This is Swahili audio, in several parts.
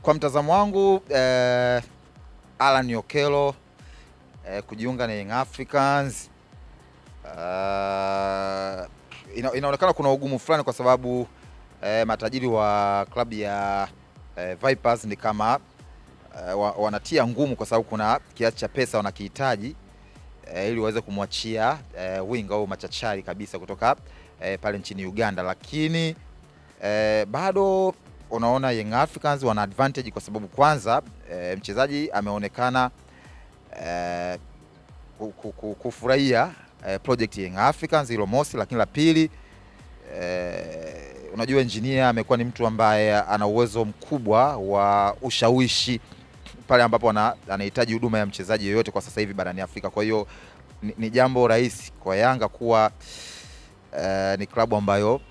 Kwa mtazamo wangu Alan Okello kujiunga na Young Africans inaonekana kuna ugumu fulani kwa sababu matajiri wa klabu ya Vipers ni kama wanatia ngumu kwa sababu kuna kiasi cha pesa wanakihitaji ili waweze kumwachia winga au machachari kabisa kutoka pale nchini Uganda, lakini bado unaona Young Africans wana advantage kwa sababu kwanza mchezaji ameonekana kufurahia project Young Africans, hilo mosi, lakini la pili unajua engineer amekuwa ni mtu ambaye ana uwezo mkubwa wa ushawishi pale ambapo anahitaji huduma ya mchezaji yoyote kwa sasa hivi barani Afrika. Kwa hiyo ni jambo rahisi kwa Yanga kuwa ni klabu ambayo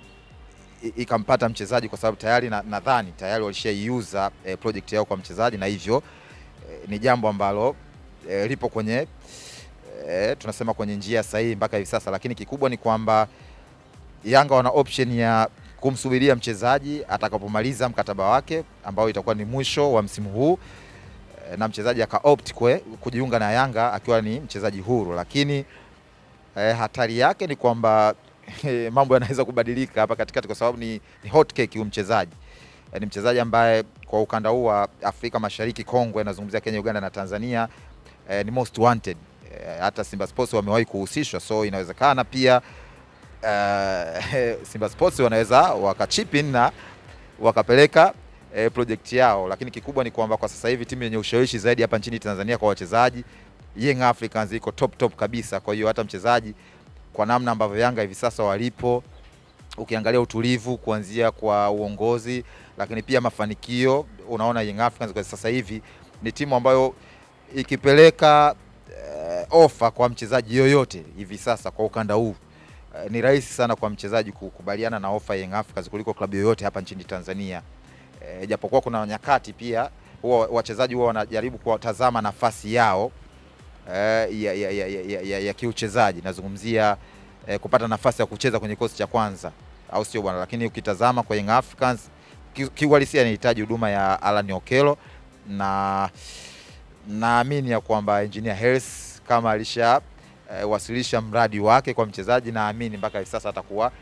ikampata mchezaji kwa sababu tayari nadhani tayari walishaiuza project yao kwa mchezaji, na hivyo ni jambo ambalo lipo kwenye tunasema kwenye njia sahihi mpaka hivi sasa, lakini kikubwa ni kwamba Yanga wana option ya kumsubiria mchezaji atakapomaliza mkataba wake ambao itakuwa ni mwisho wa msimu huu na mchezaji akaopt kujiunga na Yanga akiwa ni mchezaji huru, lakini hatari yake ni kwamba mambo yanaweza kubadilika hapa katikati kwa sababu ni hot cake huyu mchezaji. Ni mchezaji ambaye kwa ukanda huu wa Afrika Mashariki kongwe, nazungumzia Kenya, Uganda na Tanzania, ni most wanted. Hata Simba Sports wamewahi kuhusishwa, so inawezekana pia Simba Sports wanaweza wakachip in na wakapeleka project yao, lakini kikubwa ni kwamba kwa sasa hivi timu yenye ushawishi zaidi hapa nchini Tanzania kwa wachezaji Young Africans iko top kabisa. Kwa hiyo hata mchezaji kwa namna ambavyo Yanga hivi sasa walipo, ukiangalia utulivu kuanzia kwa uongozi, lakini pia mafanikio, unaona Young Africans kwa sasa hivi ni timu ambayo ikipeleka ofa kwa mchezaji yoyote hivi sasa kwa ukanda huu ni rahisi sana kwa mchezaji kukubaliana na ofa ya Young Africans kuliko klabu yoyote hapa nchini Tanzania. Japokuwa kuna nyakati pia wachezaji huwa wanajaribu kuwatazama nafasi yao ya kiuchezaji, nazungumzia kupata nafasi ya kucheza kwenye kikosi cha kwanza, au sio bwana? Lakini ukitazama kwa Young Africans kiuhalisia anahitaji huduma ya Alan Okello, na naamini ya kwamba engineer Hersi kama alisha wasilisha mradi wake kwa mchezaji, naamini mpaka hivi sasa atakuwa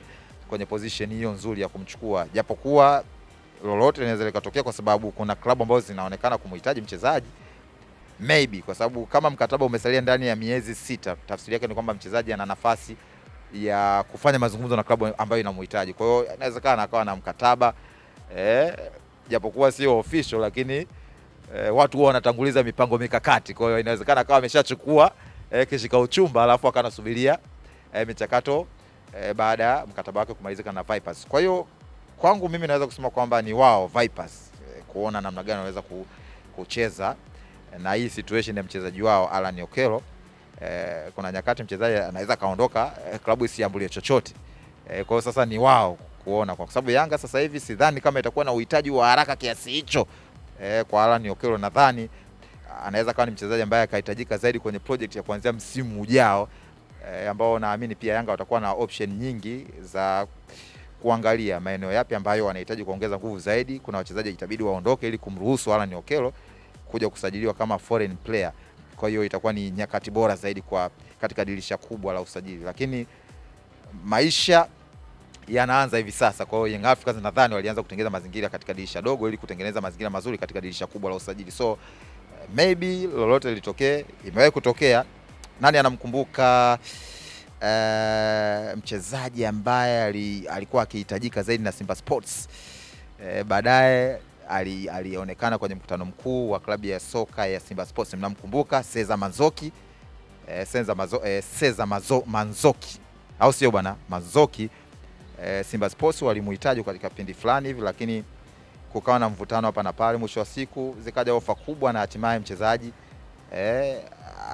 kwenye position hiyo nzuri ya kumchukua, japokuwa lolote linaweza likatokea kwa sababu kuna klabu ambazo zinaonekana kumhitaji mchezaji maybe, kwa sababu kama mkataba umesalia ndani ya miezi 6, tafsiri yake ni kwamba mchezaji ana nafasi ya kufanya mazungumzo na klabu ambayo inamhitaji. Kwa hiyo inawezekana akawa na mkataba japokuwa sio official, lakini watu huwa wanatanguliza mipango mikakati. Kwa hiyo inawezekana akawa ameshachukua kishika uchumba alafu akanasubiria michakato baada ya mkataba wake kumalizika na Vipers. Kwa hiyo kwangu mimi naweza kusema kwamba ni wao Vipers kuona namna gani wanaweza kucheza na hii situation ya mchezaji wao Alan Okello. Kuna nyakati mchezaji anaweza kaondoka klabu isiambulie chochote. Kwa hiyo sasa ni wao kuona, kwa sababu Yanga sasa hivi sidhani kama itakuwa na uhitaji wa haraka kiasi hicho kwa Alan Okello. Nadhani anaweza kawa ni mchezaji ambaye akahitajika zaidi kwenye project ya kuanzia msimu ujao, ambao naamini pia Yanga watakuwa na option nyingi za kuangalia maeneo yapi ambayo wanahitaji kuongeza nguvu zaidi. Kuna wachezaji itabidi waondoke ili kumruhusu Alan Okello kuja kusajiliwa kama foreign player. Kwa hiyo itakuwa ni nyakati bora zaidi kwa katika dirisha kubwa la usajili, lakini maisha yanaanza hivi sasa. Kwa hiyo Young Africans nadhani walianza kutengeneza mazingira katika dirisha dogo ili kutengeneza mazingira mazuri katika dirisha kubwa la usajili. So maybe lolote litokee, imewahi kutokea. Nani anamkumbuka mchezaji ambaye alikuwa akihitajika zaidi na Simba Sports, baadaye alionekana kwenye mkutano mkuu wa klabu ya soka ya Simba Sports, mnamkumbuka? Cesar Manzoki, Manzoki, au sio bwana? Manzoki, Simba Sports walimuhitaji katika kipindi fulani hivi, lakini kukawa na mvutano hapa na pale, mwisho wa siku zikaja ofa kubwa na hatimaye mchezaji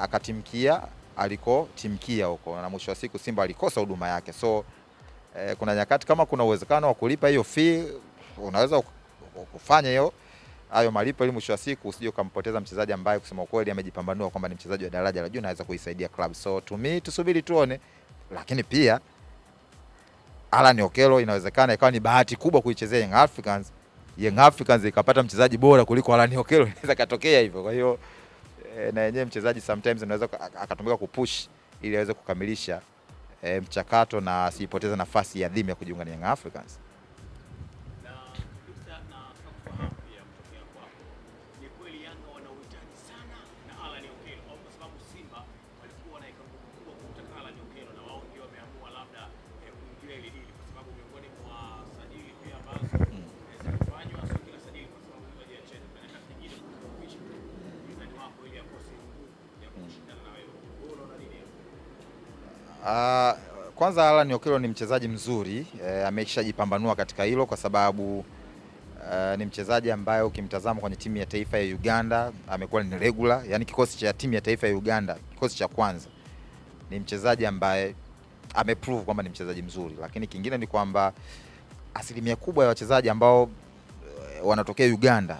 akatimkia alikotimkia huko, na mwisho wa siku Simba alikosa huduma yake. So kuna nyakati kama kuna uwezekano wa kulipa hiyo fee, unaweza kufanya hayo malipo ili mwisho wa siku usije ukampoteza mchezaji ambaye kusema ukweli amejipambanua kwamba ni mchezaji wa daraja la juu na anaweza kuisaidia club. So to me tusubiri tuone, lakini pia Alan Okello inawezekana ikawa ni bahati kubwa kuichezea Young Africans Young Africans ikapata mchezaji bora kuliko Alan Okello, inaweza katokea hivyo. Kwa hiyo na yenyewe mchezaji sometimes anaweza akatumika kupush ili aweze kukamilisha mchakato na asipoteze nafasi ya adhimu ya kujiunga na Young Africans. Kwanza Alan Okello ni mchezaji mzuri, ameshajipambanua katika hilo kwa sababu ni mchezaji ambaye ukimtazama kwenye timu ya taifa ya Uganda amekuwa ni regular, yani kikosi cha timu ya taifa ya Uganda, kikosi cha kwanza. Ni mchezaji ambaye ameprove kwamba ni mchezaji mzuri, lakini kingine ni kwamba asilimia kubwa ya wachezaji ambao wanatokea Uganda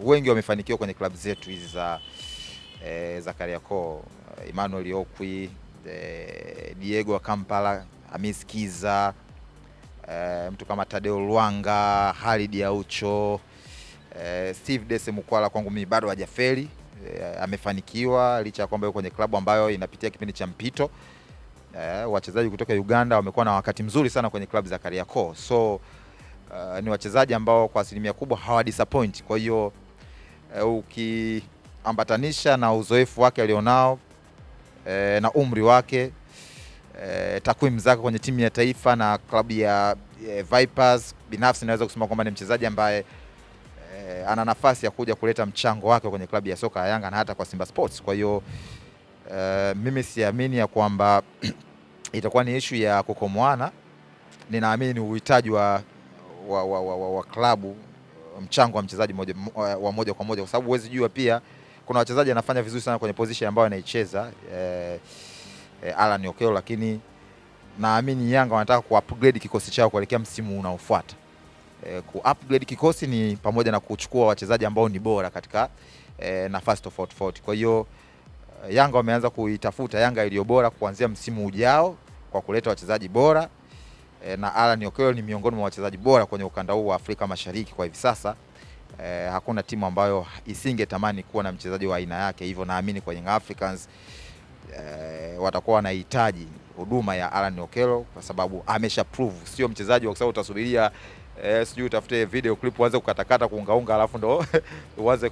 wengi wamefanikiwa kwenye klabu zetu hizi za Kariakoo. Emmanuel Okwi, Diego wa Kampala, Hamis Kiza, mtu kama Tadeo Luanga, Halid Aucho, Steve Dese Mukwala kwangu mimi bado hajafeli, amefanikiwa licha ya kwamba yuko kwenye klabu ambayo inapitia kipindi cha mpito. Wachezaji kutoka Uganda wamekuwa na wakati mzuri sana kwenye klabu za Kariakoo. So ni wachezaji ambao kwa asilimia kubwa hawadisappoint. Kwa hiyo ukiambatanisha na uzoefu wake alionao na umri wake, takwimu zake kwenye timu ya taifa na klabu ya Vipers, binafsi naweza kusema kwamba ni mchezaji ambaye ana nafasi ya kuja kuleta mchango wake kwenye klabu ya soka ya Yanga na hata kwa Simba Sports. Kwa hiyo mimi siamini ya kwamba itakuwa ni issue ya kukomoana. Ninaamini ni uhitaji wa klabu, mchango wa mchezaji moja kwa moja, kwa sababu huwezi jua pia kuna wachezaji anafanya vizuri sana kwenye position ambayo anaicheza Alan Okello, lakini naamini Yanga wanataka ku-upgrade kikosi chao kuelekea msimu unaofuata. Ku-upgrade kikosi ni pamoja na kuchukua wachezaji ambao ni bora katika nafasi tofauti. Kwa hiyo Yanga wameanza kuitafuta Yanga iliyo bora kuanzia msimu ujao kwa kuleta wachezaji bora, na Alan Okello ni miongoni mwa wachezaji bora kwenye ukanda huu wa Afrika Mashariki kwa hivi sasa. Hakuna timu ambayo isingetamani kuwa na mchezaji wa aina yake, hivyo naamini kwa Young Africans watakuwa wanahitaji huduma ya Alan Okello kwa sababu amesha prove sio mchezaji wa sababu utasubiria sijui utafute video clip uanze kukatakata kuungaunga alafu ndo uanze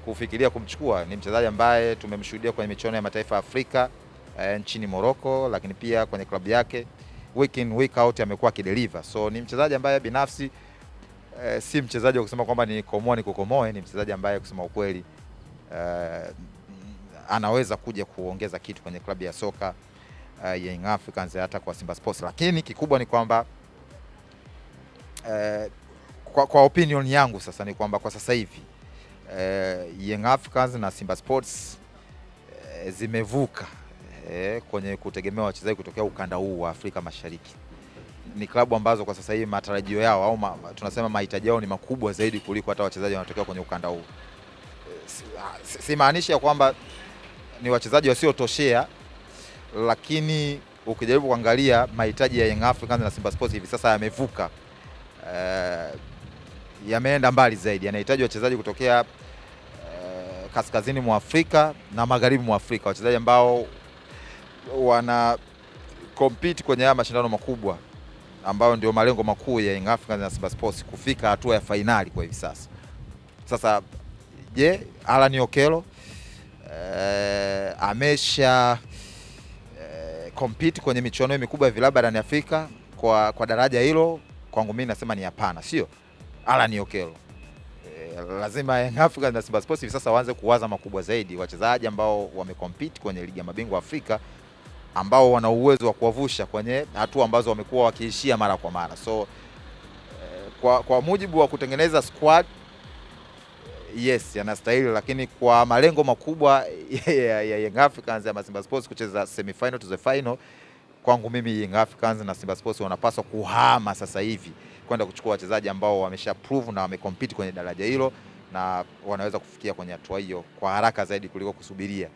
kufikiria kumchukua. Ni mchezaji ambaye tumemshuhudia kwenye michuano ya mataifa ya Afrika nchini Morocco, lakini pia kwenye klabu yake week in week out amekuwa akideliver. So ni mchezaji ambaye binafsi si mchezaji wa kusema kwamba ni kukomoe, ni mchezaji ambaye kusema ukweli anaweza kuja kuongeza kitu kwenye klabu ya soka Young Africans hata kwa Simba Sports. Lakini kikubwa ni kwamba kwa opinion yangu sasa ni kwamba kwa sasa hivi Young Africans na Simba Sports zimevuka kwenye kutegemea wachezaji kutokea ukanda huu wa Afrika Mashariki. Ni klabu ambazo kwa sasa hivi matarajio yao au tunasema mahitaji yao ni makubwa zaidi kuliko hata wachezaji wanatokea kwenye ukanda huu. Si maanisha kwamba ni wachezaji wasiotoshea, lakini ukijaribu kuangalia mahitaji ya Young Africans na Simba Sports hivi sasa yamevuka, yameenda mbali zaidi. Yanahitaji wachezaji kutokea kaskazini mwa Afrika na magharibi mwa Afrika, wachezaji ambao wana compete kwenye haya mashindano makubwa ambayo ndio malengo makuu ya Young Africans na Simba Sports, kufika hatua ya fainali kwa hivi sasa. Sasa je, Alan Okello amesha compete kwenye michuano mikubwa ya vilabu barani Afrika kwa daraja hilo? Kwangu mimi nasema ni hapana, sio Alan Okello. Lazima Young Africans na Simba Sports hivi sasa waanze kuwaza makubwa zaidi, wachezaji ambao wamecompete kwenye ligi ya mabingwa Afrika ambao wana uwezo wa kuwavusha kwenye hatua ambazo wamekuwa wakiishia mara kwa mara. So kwa mujibu wa kutengeneza squad, yes yanastahili, lakini kwa malengo makubwa ya Young Africans na Simba Sports kucheza semi final to the final, kwangu mimi Young Africans na Simba Sports wanapaswa kuhama sasa hivi kwenda kuchukua wachezaji ambao wamesha prove na wamecompete kwenye daraja hilo na wanaweza kufikia kwenye hatua hiyo kwa haraka zaidi kuliko kusubiria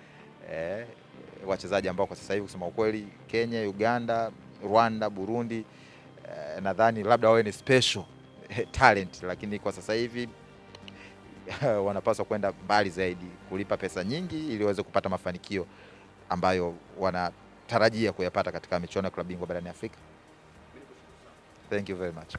wachezaji ambao kwa sasa hivi kusema ukweli Kenya, Uganda, Rwanda, Burundi nadhani labda wawe ni special talent, lakini kwa sasa hivi wanapaswa kwenda mbali zaidi, kulipa pesa nyingi ili waweze kupata mafanikio ambayo wanatarajia kuyapata katika michuano ya klabu bingwa barani Afrika. Thank you very much.